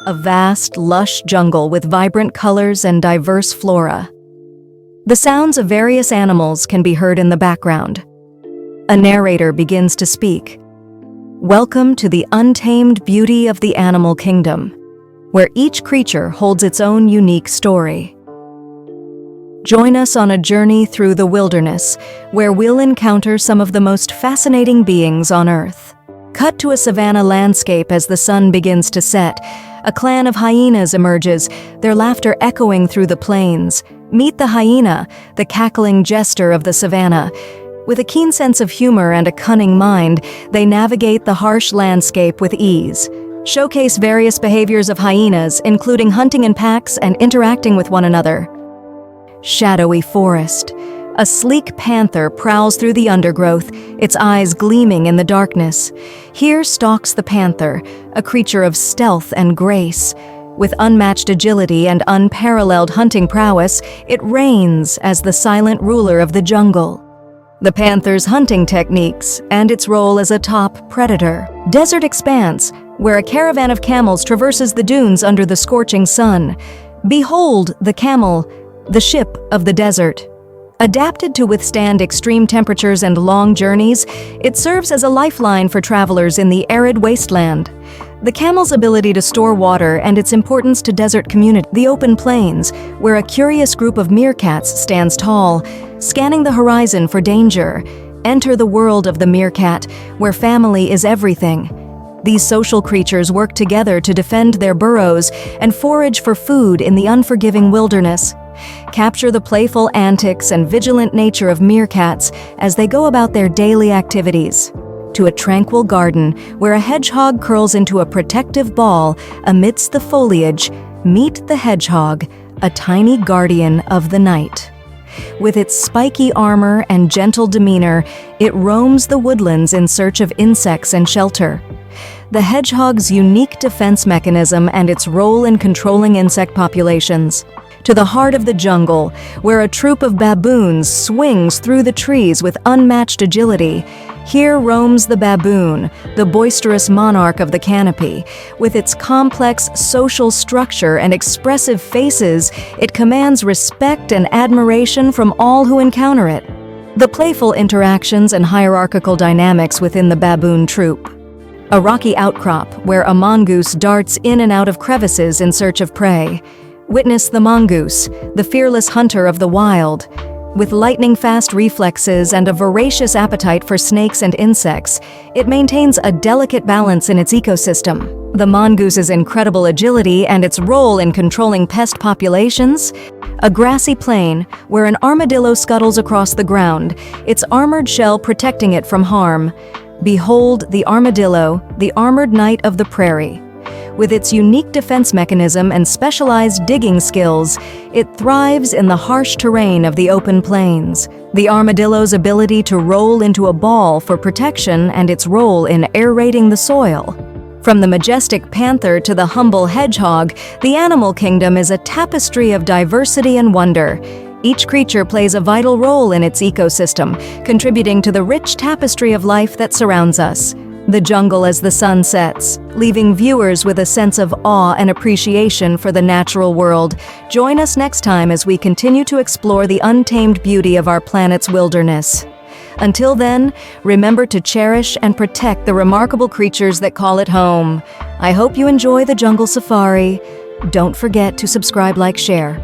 a vast, lush jungle with vibrant colors and diverse flora. The sounds of various animals can be heard in the background. A narrator begins to speak. Welcome to the untamed beauty of the animal kingdom, where each creature holds its own unique story. Join us on a journey through the wilderness, where we'll encounter some of the most fascinating beings on Earth. Cut to a savanna landscape as the sun begins to set. A clan of hyenas emerges, their laughter echoing through the plains. Meet the hyena, the cackling jester of the savanna. With a keen sense of humor and a cunning mind, they navigate the harsh landscape with ease. Showcase various behaviors of hyenas, including hunting in packs and interacting with one another. Shadowy forest. A sleek panther prowls through the undergrowth, its eyes gleaming in the darkness. Here stalks the panther, a creature of stealth and grace. With unmatched agility and unparalleled hunting prowess, it reigns as the silent ruler of the jungle. The panther's hunting techniques and its role as a top predator. Desert expanse, where a caravan of camels traverses the dunes under the scorching sun. Behold the camel, the ship of the desert. Adapted to withstand extreme temperatures and long journeys, it serves as a lifeline for travelers in the arid wasteland. The camel's ability to store water and its importance to desert communities. The open plains, where a curious group of meerkats stands tall, scanning the horizon for danger. Enter the world of the meerkat, where family is everything. These social creatures work together to defend their burrows and forage for food in the unforgiving wilderness. Capture the playful antics and vigilant nature of meerkats as they go about their daily activities. To a tranquil garden where a hedgehog curls into a protective ball amidst the foliage, meet the hedgehog, a tiny guardian of the night. With its spiky armor and gentle demeanor, it roams the woodlands in search of insects and shelter. The hedgehog's unique defense mechanism and its role in controlling insect populations. To the heart of the jungle, where a troop of baboons swings through the trees with unmatched agility. Here roams the baboon, the boisterous monarch of the canopy. With its complex social structure and expressive faces, it commands respect and admiration from all who encounter it. The playful interactions and hierarchical dynamics within the baboon troop. A rocky outcrop where a mongoose darts in and out of crevices in search of prey. Witness the mongoose, the fearless hunter of the wild. With lightning-fast reflexes and a voracious appetite for snakes and insects, it maintains a delicate balance in its ecosystem. The mongoose's incredible agility and its role in controlling pest populations. A grassy plain where an armadillo scuttles across the ground, its armored shell protecting it from harm. Behold the armadillo, the armored knight of the prairie. With its unique defense mechanism and specialized digging skills, it thrives in the harsh terrain of the open plains. The armadillo's ability to roll into a ball for protection and its role in aerating the soil. From the majestic panther to the humble hedgehog, the animal kingdom is a tapestry of diversity and wonder. Each creature plays a vital role in its ecosystem, contributing to the rich tapestry of life that surrounds us. The jungle as the sun sets, leaving viewers with a sense of awe and appreciation for the natural world. Join us next time as we continue to explore the untamed beauty of our planet's wilderness. Until then, remember to cherish and protect the remarkable creatures that call it home. I hope you enjoy the jungle safari. Don't forget to subscribe, like, share.